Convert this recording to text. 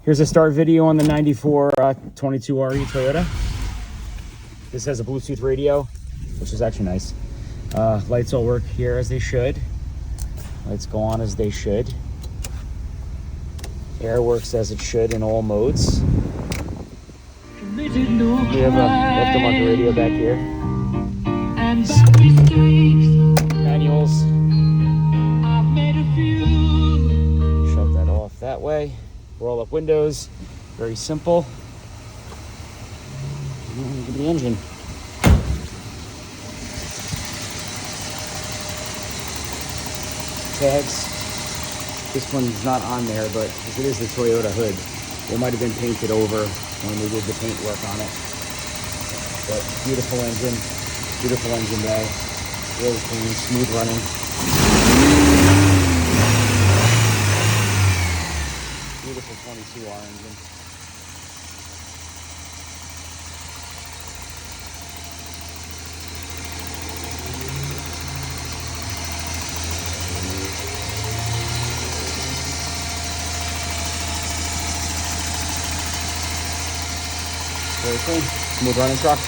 Here's a start video on the 94 22RE Toyota. This has a Bluetooth radio, which is actually nice. Lights all work here as they should. Lights go on as they should. Air works as it should in all modes. We have a aftermarket radio back here. Manuals. Shut that off that way. Roll up windows. Very simple. Look at the engine. Tags. This one's not on there, but it is the Toyota hood. It might have been painted over when we did the paint work on it. But beautiful engine bay. Really clean, smooth running. Beautiful 22R engine. Very clean, smooth running truck.